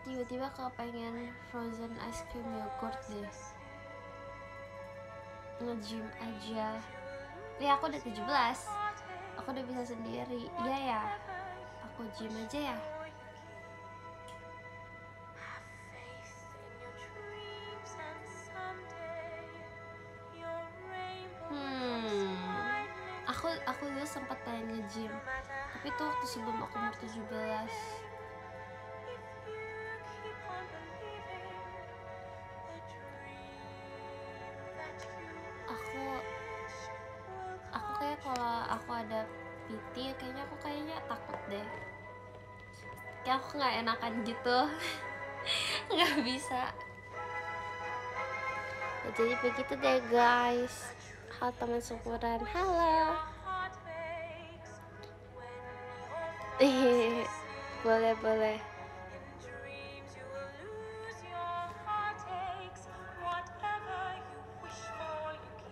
Tiba-tiba kepengen frozen ice cream yogurt deh. Nge-gym aja. Ya aku udah 17. Aku udah bisa sendiri. Iya ya. Aku gym aja ya. Aku dulu sempat pengen nge-gym, tapi tuh waktu sebelum aku umur 17. Aku kayak kalau aku ada PT kayaknya takut deh. Kayak aku nggak enakan gitu. Nggak bisa. Ya, jadi begitu deh guys. Halo teman syukuran, halo. Boleh.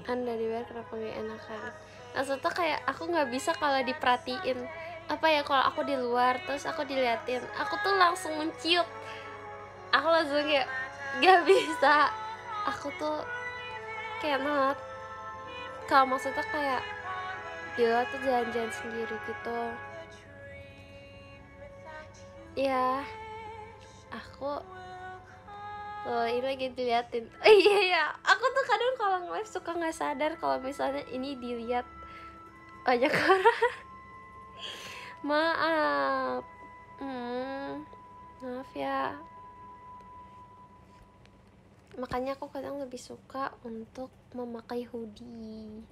Anda di luar kenapa gak enakan? Maksudnya kayak aku nggak bisa kalau diperhatiin. Apa ya, kalau aku di luar terus aku diliatin, aku tuh langsung menciut. Aku langsung kayak gak bisa. Aku tuh cannot. Kalau maksudnya kayak dia tuh jalan-jalan sendiri gitu. Ya, aku ini lagi diliatin. Iya, aku tuh kadang kalau nge-live suka nggak sadar kalau misalnya ini dilihat banyak orang. Maaf. Maaf ya. Makanya aku kadang lebih suka untuk memakai hoodie.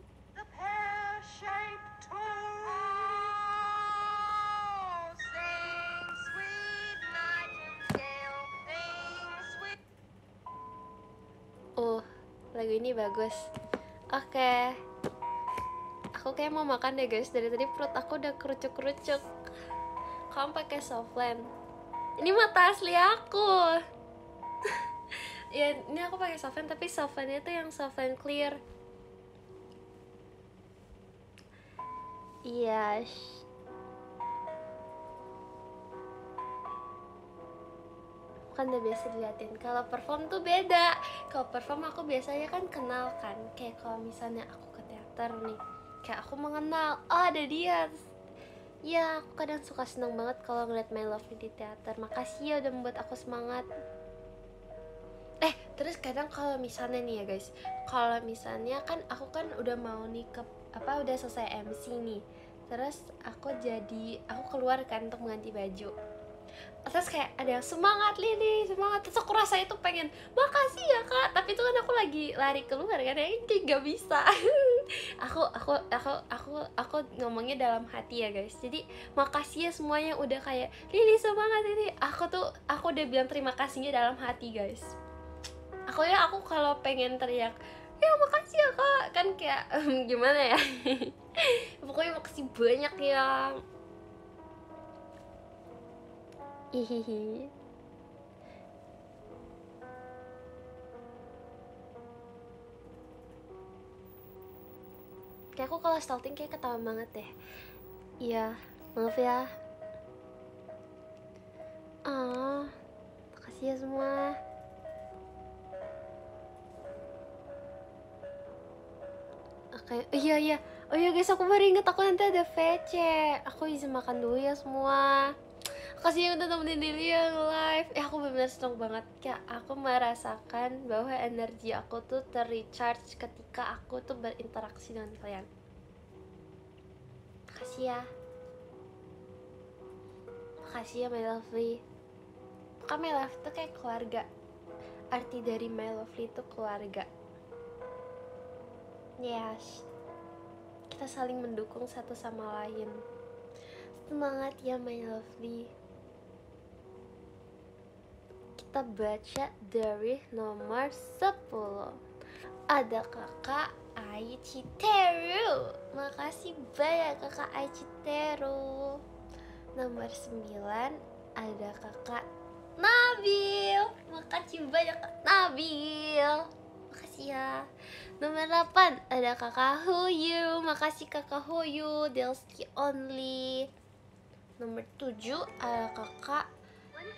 Lagu ini bagus. Oke. Aku kayak mau makan deh guys. Dari tadi perut aku udah kerucuk-kerucuk. Kamu pakai softland. Ini mata asli aku. Ya, ini aku pakai softland, tapi softlandnya tuh yang softland clear. Iya. Kan udah biasa diliatin. Kalau perform tuh beda. Kalau perform aku biasanya kan kenal kan. Kayak kalau misalnya aku ke teater nih, kayak aku mengenal, oh ada dia. Ya, aku kadang suka seneng banget kalau ngeliat My Lovely di teater. Makasih ya udah membuat aku semangat. Terus kadang kalau misalnya nih ya guys, kalau misalnya kan aku kan udah mau nih udah selesai MC nih. Terus aku keluar kan untuk mengganti baju. Terus kayak ada yang semangat Lili, semangat. Terus aku rasa itu pengen makasih ya kak, tapi itu kan aku lagi lari keluar kan, kayak nggak bisa. aku ngomongnya dalam hati ya guys. Jadi makasih ya semuanya udah kayak Lili semangat ini. Aku udah bilang terima kasihnya dalam hati guys. Aku kalau pengen teriak ya makasih ya kak kan kayak gimana ya. Pokoknya makasih banyak ya. Hihihi. Kayak aku kalau stalking kayak ketawa banget deh. Iya, maaf ya. Makasih ya semua. Oke, iya. Oh iya guys, aku baru inget aku nanti ada VC. Aku izin makan dulu ya semua. Kasih yang udah temenin Lili yang live. Aku bener-bener seneng banget. Kayak aku merasakan bahwa energi aku tuh terrecharge ketika aku tuh berinteraksi dengan kalian. Makasih ya. Makasih ya My Lovely. Kan My Lovely tuh kayak keluarga. Arti dari My Lovely itu keluarga. Yes. Kita saling mendukung satu sama lain. Semangat ya My Lovely. Kita baca dari nomor 10. ada kakak Aichiteru. Makasih banyak kakak Aichiteru. Nomor 9 ada kakak Nabil. Makasih banyak kak Nabil. Makasih ya. Nomor 8 ada kakak Huyu. Makasih kakak Huyu. Delski only. Nomor 7 ada kakak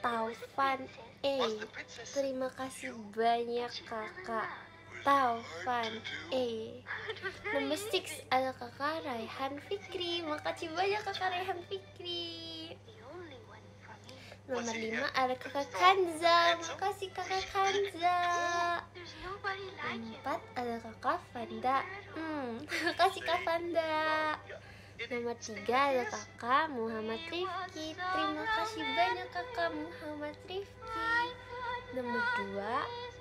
Taufan E. Terima kasih banyak kakak Taufan E. Nomor 6 ada kakak Raihan Fikri. Makasih banyak kakak Raihan Fikri. Nomor 5 ada kakak Kanza. Makasih kakak Kanza. Nomor 4 ada kakak Fanda. Makasih kak Fanda. Nomor 3 ada kakak Muhammad Rifki. Terima kasih banyak kakak Muhammad Rifki. Nomor 2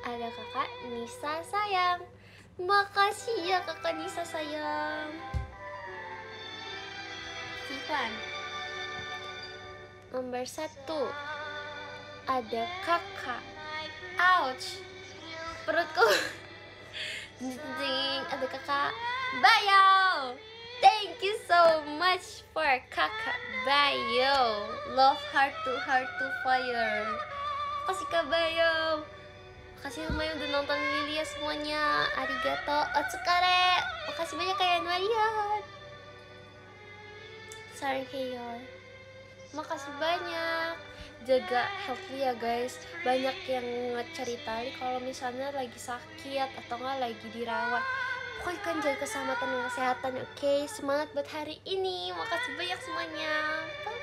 ada kakak Nisa sayang. Makasih ya kakak Nisa sayang. Sivan. Nomor 1 ada kakak. Ouch, perutku. Ada kakak Bayo. Thank you so much for kakak Bayo. Love heart to fire. Makasih kak Bayo. Makasih semua yang udah nonton Lilia semuanya. Arigato, otsukare. Makasih banyak kak Yanwarian. Sarheyo. Makasih banyak. Jaga healthy ya guys. Banyak yang ngecerita kalau misalnya lagi sakit atau nggak lagi dirawat. Pokoknya kan jaga keselamatan dan kesehatan, oke? Semangat buat hari ini. Makasih banyak semuanya. Bye.